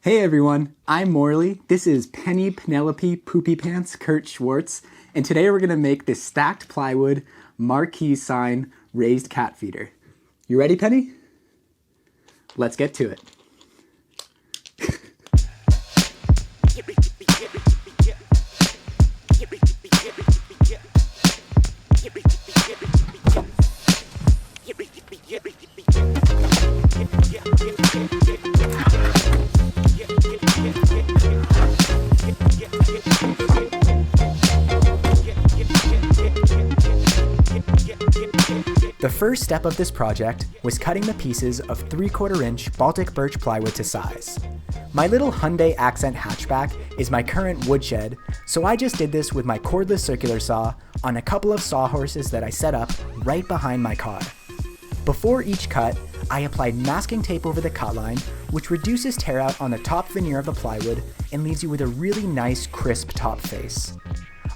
Hey everyone, I'm Morley. This is Penny Penelope Poopy Pants Kurt Schwartz, and today we're going to make this stacked plywood marquee sign raised cat feeder. You ready, Penny? Let's get to it. The first step of this project was cutting the pieces of 3/4 inch Baltic birch plywood to size. My little Hyundai Accent hatchback is my current woodshed, so I just did this with my cordless circular saw on a couple of sawhorses that I set up right behind my car. Before each cut, I applied masking tape over the cut line, which reduces tear out on the top veneer of the plywood and leaves you with a really nice crisp top face.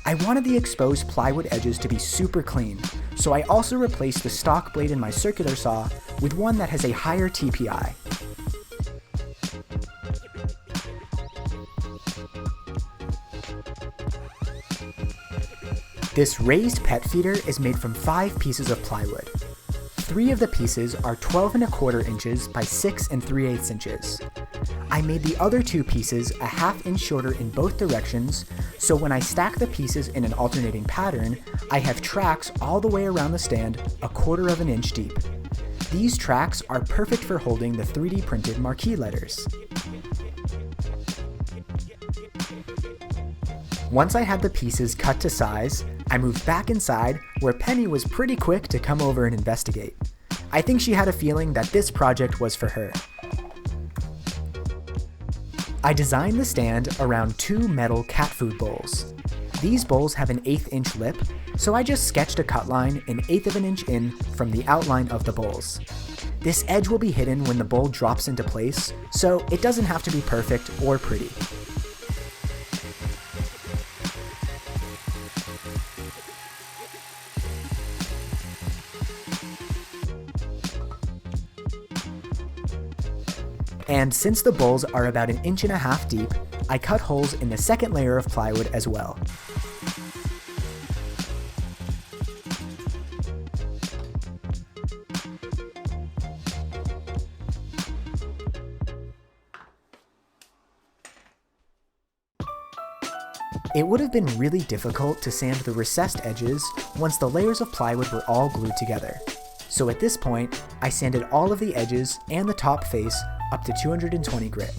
I wanted the exposed plywood edges to be super clean, so I also replaced the stock blade in my circular saw with one that has a higher TPI. This raised pet feeder is made from 5 pieces of plywood. 3 of the pieces are 12 1/4 inches by 6 3/8 inches. I made the other 2 pieces a 1/2 inch shorter in both directions, so when I stack the pieces in an alternating pattern, I have tracks all the way around the stand 1/4 inch deep. These tracks are perfect for holding the 3D printed marquee letters. Once I had the pieces cut to size, I moved back inside where Penny was pretty quick to come over and investigate. I think she had a feeling that this project was for her. I designed the stand around 2 metal cat food bowls. These bowls have an 1/8 inch lip, so I just sketched a cut line an 1/8 inch in from the outline of the bowls. This edge will be hidden when the bowl drops into place, so it doesn't have to be perfect or pretty. And since the bowls are about 1.5 inches deep, I cut holes in the second layer of plywood as well. It would have been really difficult to sand the recessed edges once the layers of plywood were all glued together. So at this point, I sanded all of the edges and the top face up to 220 grit.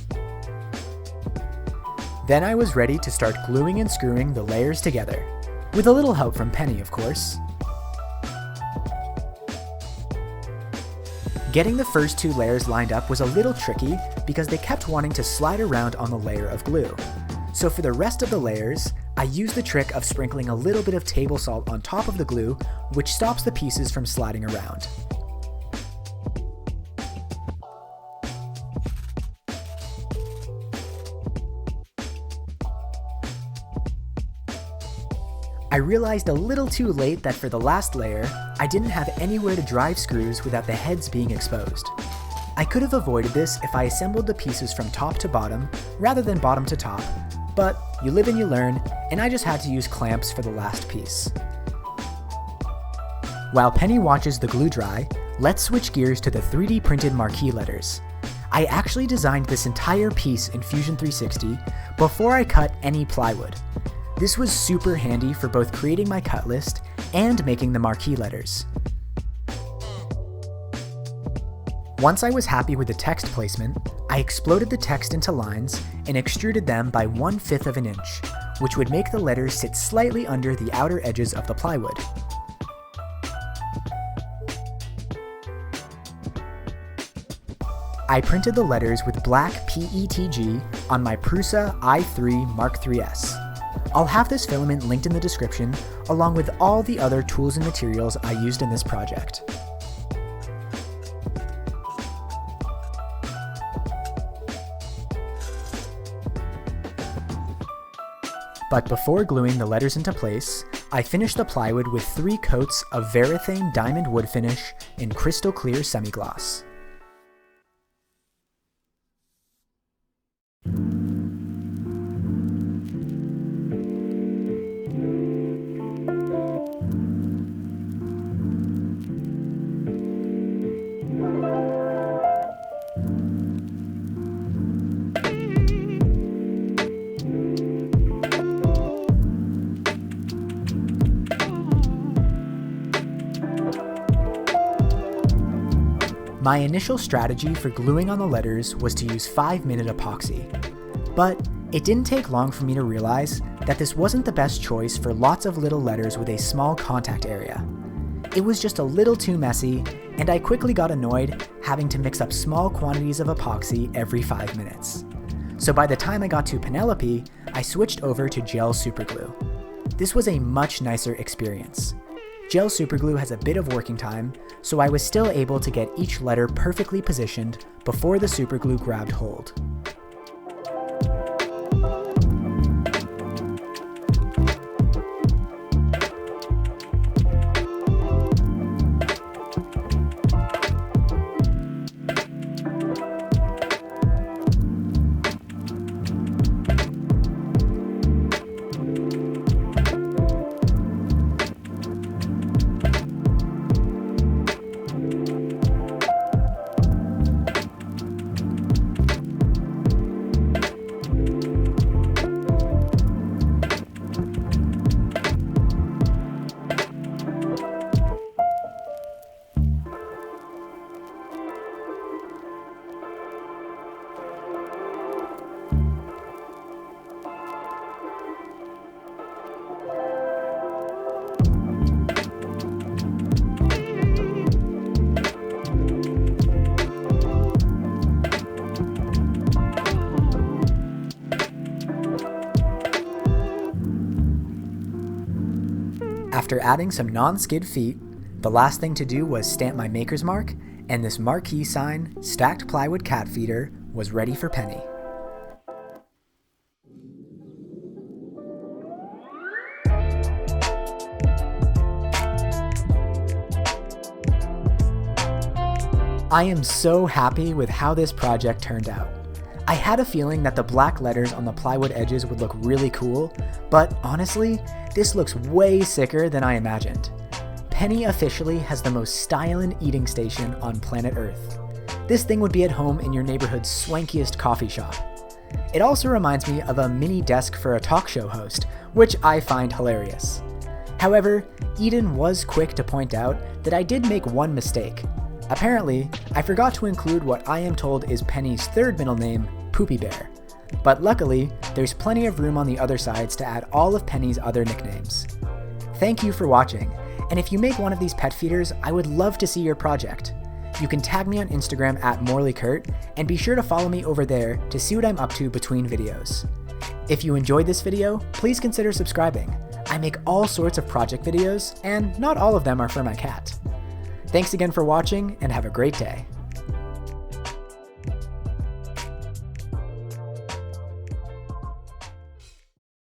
Then I was ready to start gluing and screwing the layers together, with a little help from Penny, of course. Getting the first 2 layers lined up was a little tricky because they kept wanting to slide around on the layer of glue. So for the rest of the layers, I used the trick of sprinkling a little bit of table salt on top of the glue, which stops the pieces from sliding around. I realized a little too late that for the last layer, I didn't have anywhere to drive screws without the heads being exposed. I could have avoided this if I assembled the pieces from top to bottom rather than bottom to top, but you live and you learn, and I just had to use clamps for the last piece. While Penny watches the glue dry, let's switch gears to the 3D printed marquee letters. I actually designed this entire piece in Fusion 360 before I cut any plywood. This was super handy for both creating my cut list and making the marquee letters. Once I was happy with the text placement, I exploded the text into lines and extruded them by 1/5 inch, which would make the letters sit slightly under the outer edges of the plywood. I printed the letters with black PETG on my Prusa i3 Mark III's. I'll have this filament linked in the description, along with all the other tools and materials I used in this project. But before gluing the letters into place, I finished the plywood with 3 coats of varithane diamond wood finish in crystal clear semi-gloss. My initial strategy for gluing on the letters was to use 5-minute epoxy. But it didn't take long for me to realize that this wasn't the best choice for lots of little letters with a small contact area. It was just a little too messy, and I quickly got annoyed having to mix up small quantities of epoxy every 5 minutes. So by the time I got to Penelope, I switched over to gel superglue. This was a much nicer experience. Gel superglue has a bit of working time, so I was still able to get each letter perfectly positioned before the superglue grabbed hold. After adding some non-skid feet, the last thing to do was stamp my maker's mark, and this Marquee sign, stacked plywood cat feeder, was ready for Penny. I am so happy with how this project turned out. I had a feeling that the black letters on the plywood edges would look really cool, but honestly, this looks way sicker than I imagined. Penny officially has the most stylin' eating station on planet Earth. This thing would be at home in your neighborhood's swankiest coffee shop. It also reminds me of a mini desk for a talk show host, which I find hilarious. However, Eden was quick to point out that I did make one mistake. Apparently, I forgot to include what I am told is Penny's third middle name, Poopy Bear. But luckily, there's plenty of room on the other sides to add all of Penny's other nicknames. Thank you for watching, and if you make one of these pet feeders, I would love to see your project. You can tag me on Instagram at MorleyKurt, and be sure to follow me over there to see what I'm up to between videos. If you enjoyed this video, please consider subscribing. I make all sorts of project videos, and not all of them are for my cat. Thanks again for watching, and have a great day.